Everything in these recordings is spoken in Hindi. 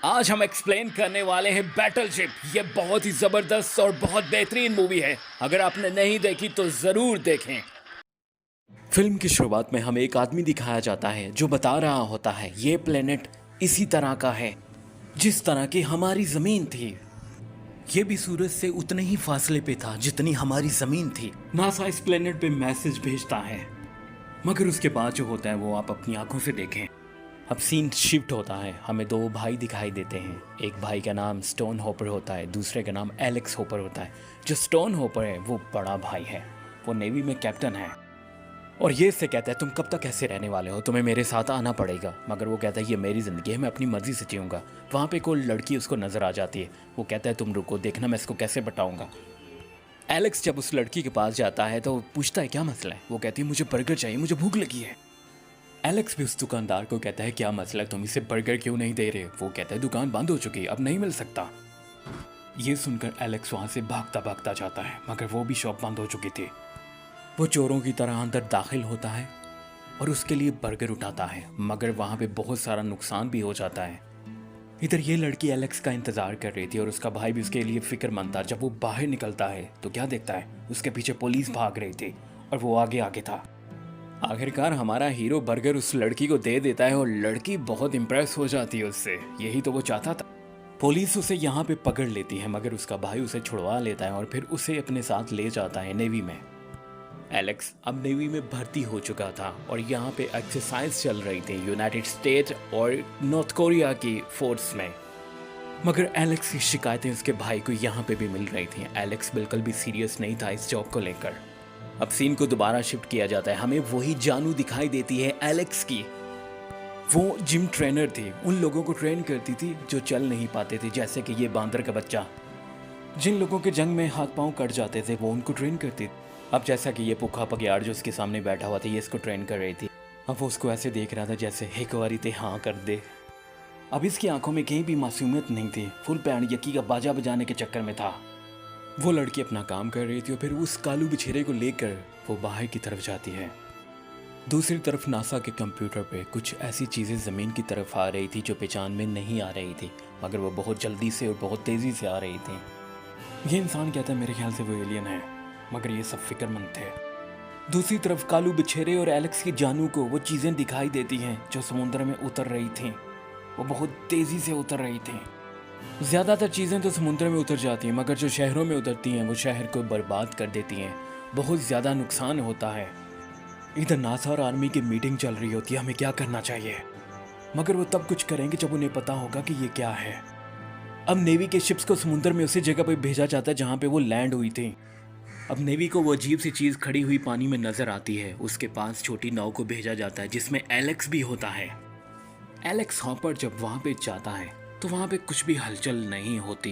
आज हम एक्सप्लेन करने वाले हैं बैटलशिप। ये बहुत ही जबरदस्त और बहुत बेहतरीन मूवी है। अगर आपने नहीं देखी तो जरूर देखें। फिल्म की शुरुआत में हमें एक आदमी दिखाया जाता है जो बता रहा होता है ये प्लेनेट इसी तरह का है जिस तरह की हमारी जमीन थी। ये भी सूरज से उतने ही फासले पे था जितनी हमारी जमीन थी। नासा इस प्लेनेट पे मैसेज भेजता है, मगर उसके बाद जो होता है वो आप अपनी आंखों से देखें। अब सीन शिफ्ट होता है, हमें दो भाई दिखाई देते हैं। एक भाई का नाम स्टोन होपर होता है, दूसरे का नाम एलेक्स होपर होता है। जो स्टोन होपर है वो बड़ा भाई है, वो नेवी में कैप्टन है और ये इससे कहता है तुम कब तक ऐसे रहने वाले हो, तुम्हें मेरे साथ आना पड़ेगा। मगर वो कहता है ये मेरी ज़िंदगी है, मैं अपनी मर्जी से जीऊँगा। वहाँ पे कोई लड़की उसको नज़र आ जाती है, वो कहता है तुम रुको, देखना मैं इसको कैसे बताऊँगा। एलेक्स जब उस लड़की के पास जाता है तो पूछता है क्या मसला है। वो कहती है मुझे बर्गर चाहिए, मुझे भूख लगी है। एलेक्स भी उस दुकानदार को कहता है क्या मसला है, तुम इसे बर्गर क्यों नहीं दे रहे। वो कहता है दुकान बंद हो चुकी, अब नहीं मिल सकता। ये सुनकर एलेक्स वहाँ से भागता भागता जाता है, मगर वो भी शॉप बंद हो चुकी थी। वो चोरों की तरह अंदर दाखिल होता है और उसके लिए बर्गर उठाता है, मगर वहाँ पे बहुत सारा नुकसान भी हो जाता है। इधर ये लड़की एलेक्स का इंतजार कर रही थी और उसका भाई भी उसके लिए फिक्रमंद था। जब वो बाहर निकलता है तो क्या देखता है, उसके पीछे पुलिस भाग रही थी और वो आगे आगे था। आखिरकार हमारा हीरो बर्गर उस लड़की को दे देता है और लड़की बहुत इंप्रेस हो जाती है उससे, यही तो वो चाहता था। पुलिस उसे यहाँ पे पकड़ लेती है, मगर उसका भाई उसे छुड़वा लेता है और फिर उसे अपने साथ ले जाता है नेवी में। एलेक्स अब नेवी में भर्ती हो चुका था और यहाँ पे एक्सरसाइज चल रही थी यूनाइटेड स्टेट और नॉर्थ कोरिया की फोर्स में। मगर एलेक्स की शिकायतें उसके भाई को यहाँ पे भी मिल रही थी। एलेक्स बिल्कुल भी सीरियस नहीं था इस जॉब को लेकर। अब सीन को दोबारा शिफ्ट किया जाता है, हमें वही जानू दिखाई देती है एलेक्स की। वो जिम ट्रेनर थी, उन लोगों को ट्रेन करती थी जो चल नहीं पाते थे, जैसे कि ये बांदर का बच्चा। जिन लोगों के जंग में हाथ पांव कट जाते थे वो उनको ट्रेन करती थी। अब जैसा कि ये पुखा पगियाड़ जो उसके सामने बैठा हुआ था, ये इसको ट्रेन कर रही थी। अब वो उसको ऐसे देख रहा था जैसे एक बारी ते हाँ कर दे। अब इसकी आंखों में कहीं भी मासूमियत नहीं थी, फुल पैंट यकी का बाजा बजाने के चक्कर में था। वो लड़की अपना काम कर रही थी और फिर उस कालू बिछेरे को लेकर वो बाहर की तरफ जाती है। दूसरी तरफ नासा के कंप्यूटर पे कुछ ऐसी चीज़ें ज़मीन की तरफ आ रही थी जो पहचान में नहीं आ रही थी, मगर वो बहुत जल्दी से और बहुत तेज़ी से आ रही थी। ये इंसान कहता है मेरे ख्याल से वो एलियन है, मगर ये सब फिक्रमंद थे। दूसरी तरफ कालू बिछेरे और एलेक्स की जानू को वो चीज़ें दिखाई देती हैं जो समुद्र में उतर रही थीं। वो बहुत तेज़ी से उतर रही थीं। ज़्यादातर चीज़ें तो समुद्र में उतर जाती हैं, मगर जो शहरों में उतरती हैं वो शहर को बर्बाद कर देती हैं, बहुत ज़्यादा नुकसान होता है। इधर नासा और आर्मी की मीटिंग चल रही होती है, हमें क्या करना चाहिए। मगर वो तब कुछ करेंगे जब उन्हें पता होगा कि ये क्या है। अब नेवी के शिप्स को समुद्र में उसी जगह पर भेजा जाता है जहाँ पे वो लैंड हुई थी। अब नेवी को वो अजीब सी चीज़ खड़ी हुई पानी में नज़र आती है, उसके पास छोटी नाव को भेजा जाता है जिसमें एलेक्स भी होता है। एलेक्स हॉपर जब वहाँ पे जाता है तो वहाँ पे कुछ भी हलचल नहीं होती,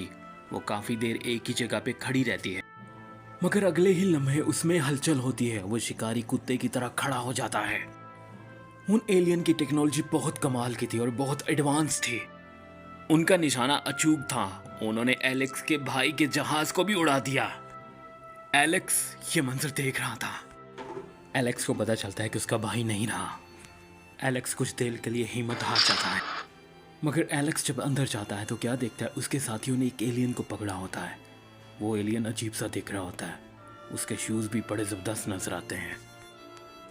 वो काफ़ी देर एक ही जगह पे खड़ी रहती है। मगर अगले ही लम्हे उसमें हलचल होती है, वो शिकारी कुत्ते की तरह खड़ा हो जाता है। उन एलियन की टेक्नोलॉजी बहुत कमाल की थी और बहुत एडवांस थी। उनका निशाना अचूक था, उन्होंने एलेक्स के भाई के जहाज को भी उड़ा दिया। एलेक्स ये मंजर देख रहा था। एलेक्स को पता चलता है कि उसका भाई नहीं रहा। एलेक्स कुछ देर के लिए हिम्मत हार जाता है, मगर एलेक्स जब अंदर जाता है तो क्या देखता है, उसके साथियों ने एक एलियन को पकड़ा होता है। वो एलियन अजीब सा दिख रहा होता है, उसके शूज़ भी बड़े ज़बरदस्त नजर आते हैं।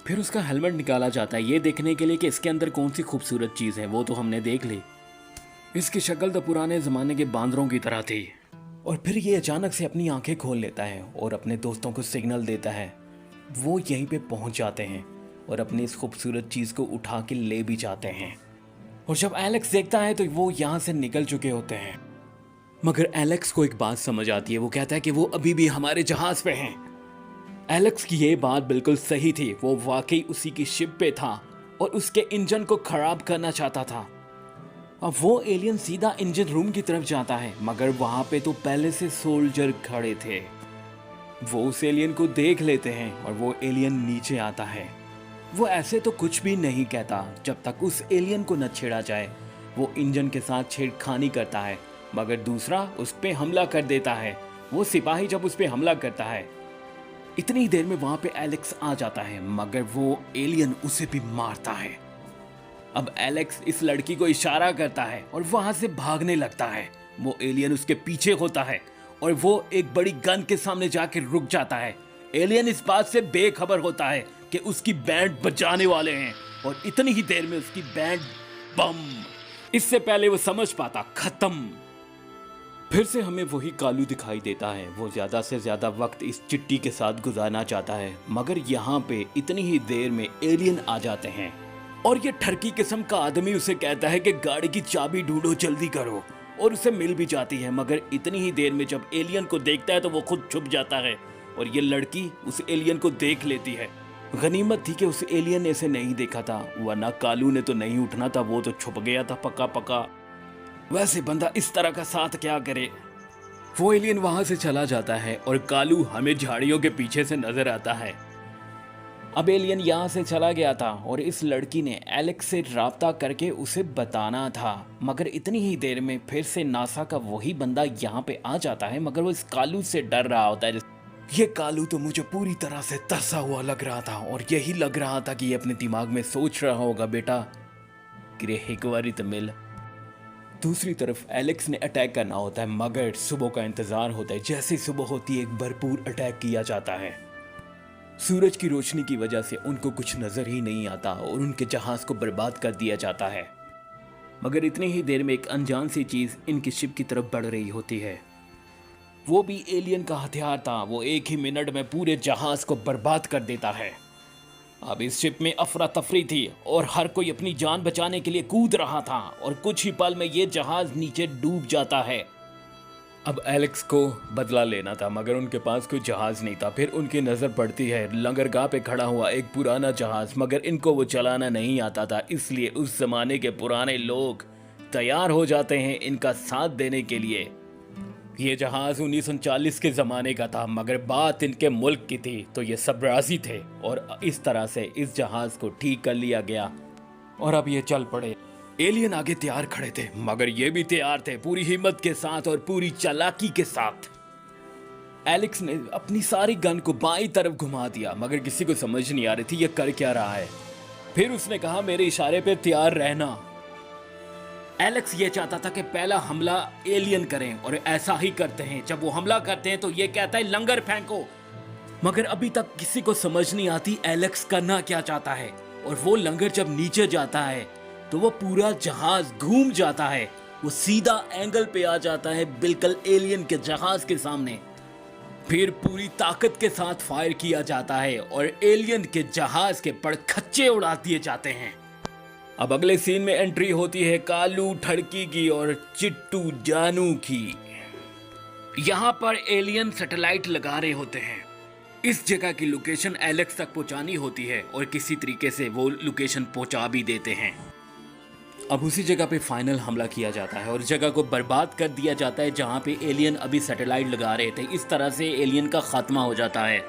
फिर उसका हेलमेट निकाला जाता है ये देखने के लिए कि इसके अंदर कौन सी खूबसूरत चीज़ है। वो तो हमने देख ली, इसकी शक्ल तो पुराने ज़माने के बांदरों की तरह थी। और फिर ये अचानक से अपनी आंखें खोल लेता है और अपने दोस्तों को सिग्नल देता है। वो यहीं पे पहुंच जाते हैं और अपनी इस खूबसूरत चीज़ को उठा के ले भी जाते हैं। और जब एलेक्स देखता है तो वो यहाँ से निकल चुके होते हैं। मगर एलेक्स को एक बात समझ आती है, वो कहता है कि वो अभी भी हमारे जहाज पे हैं। एलेक्स की ये बात बिल्कुल सही थी, वो वाकई उसी की शिप पे था और उसके इंजन को खराब करना चाहता था। अब वो एलियन सीधा इंजन रूम की तरफ जाता है, मगर वहां पे तो पहले से सोल्जर खड़े थे। वो उस एलियन को देख लेते हैं और वो एलियन नीचे आता है। वो ऐसे तो कुछ भी नहीं कहता जब तक उस एलियन को न छेड़ा जाए। वो इंजन के साथ छेड़खानी करता है, मगर दूसरा उस पे हमला कर देता है। वो सिपाही जब उस पे हमला करता है, इतनी देर में वहां पे एलेक्स आ जाता है, मगर वो एलियन उसे भी मारता है। अब एलेक्स इस लड़की को इशारा करता है और वहां से भागने लगता है। वो एलियन उसके पीछे होता है और वो एक बड़ी गन के सामने जाके रुक जाता है। एलियन इस बात से बेखबर होता है कि उसकी बैंड बजाने वाले हैं और इतनी ही देर में उसकी बैंड बम। इससे पहले वो समझ पाता, खत्म। फिर से हमें वही कालू दिखाई देता है। वो ज्यादा से ज्यादा वक्त इस चिट्टी के साथ गुजारना चाहता है, मगर यहाँ पे इतनी ही देर में एलियन आ जाते हैं और ये ठरकी किस्म का आदमी उसे कहता है कि गाड़ी की चाबी ढूंढो, जल्दी करो, और उसे मिल भी जाती है। मगर इतनी ही देर में जब एलियन को देखता है तो वो खुद छुप जाता है और ये लड़की उस एलियन को देख लेती है। गनीमत थी कि उस एलियन ने इसे नहीं देखा था, वरना कालू ने तो नहीं उठना था, वो तो छुप गया था पक्का पक्का। वैसे बंदा इस तरह का साथ क्या करे। वो एलियन वहां से चला जाता है और कालू हमें झाड़ियों के पीछे से नजर आता है। अब एलियन यहाँ से चला गया था और इस लड़की ने एलेक्स से राब्ता करके उसे बताना था, मगर इतनी ही देर में फिर से नासा का वही बंदा यहाँ पे आ जाता है, मगर वो इस कालू से डर रहा होता है। ये कालू तो मुझे पूरी तरह से तरसा हुआ लग रहा था और यही लग रहा था कि ये अपने दिमाग में सोच रहा होगा, बेटा कि एक बारी तो मिल। दूसरी तरफ एलेक्स ने अटैक करना होता है, मगर सुबह का इंतजार होता है। जैसे सुबह होती है एक भरपूर अटैक किया जाता है। सूरज की रोशनी की वजह से उनको कुछ नजर ही नहीं आता और उनके जहाज को बर्बाद कर दिया जाता है। मगर इतनी ही देर में एक अनजान सी चीज इनकी शिप की तरफ बढ़ रही होती है। वो भी एलियन का हथियार था। वो एक ही मिनट में पूरे जहाज को बर्बाद कर देता है। अब इस शिप में अफरा तफरी थी और हर कोई अपनी जान बचाने के लिए कूद रहा था और कुछ ही पल में ये जहाज नीचे डूब जाता है। अब एलेक्स को बदला लेना था, मगर उनके पास कोई जहाज नहीं था। फिर उनकी नज़र पड़ती है लंगरगाह पे खड़ा हुआ एक पुराना जहाज, मगर इनको वो चलाना नहीं आता था, इसलिए उस जमाने के पुराने लोग तैयार हो जाते हैं इनका साथ देने के लिए। ये जहाज 1940 के ज़माने का था, मगर बात इनके मुल्क की थी तो ये सब राजी थे और इस तरह से इस जहाज को ठीक कर लिया गया और अब ये चल पड़े। एलियन आगे तैयार खड़े थे, मगर ये भी तैयार थे पूरी हिम्मत के साथ और पूरी चालाकी के साथ। एलेक्स ने अपनी सारी गन को बाईं तरफ घुमा दिया, मगर किसी को समझ नहीं आ रही थी ये कर क्या रहा है। फिर उसने कहा, मेरे इशारे पे तैयार रहना। एलेक्स ये चाहता था कि पहला हमला एलियन करें और ऐसा ही करते हैं। जब वो हमला करते हैं तो ये कहता है लंगर फेंको, मगर अभी तक किसी को समझ नहीं आती एलेक्स करना क्या चाहता है। और वो लंगर जब नीचे जाता है तो वो पूरा जहाज घूम जाता है। वो सीधा एंगल पे आ जाता है बिल्कुल एलियन के जहाज के सामने। फिर पूरी ताकत के साथ फायर किया जाता है और एलियन के जहाज के पड़खच्चे उड़ा दिए जाते हैं। अब अगले सीन में एंट्री होती है कालू, ठड़की की और चिट्टू जानू की। यहाँ पर एलियन सैटेलाइट लगा रहे होते हैं। इस जगह की लोकेशन एलेक्स तक पहुंचानी होती है और किसी तरीके से वो लोकेशन पहुंचा भी देते हैं। अब उसी जगह पे फाइनल हमला किया जाता है और जगह को बर्बाद कर दिया जाता है जहाँ पे एलियन अभी सैटेलाइट लगा रहे थे। इस तरह से एलियन का खात्मा हो जाता है।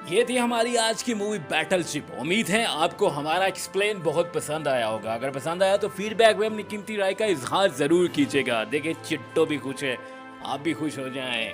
ये थी हमारी आज की मूवी बैटलशिप। उम्मीद है आपको हमारा एक्सप्लेन बहुत पसंद आया होगा। अगर पसंद आया तो फीडबैक में अपनी कीमती राय का इजहार जरूर कीजिएगा। देखिए चिट्टो भी खुश है, आप भी खुश हो जाएं।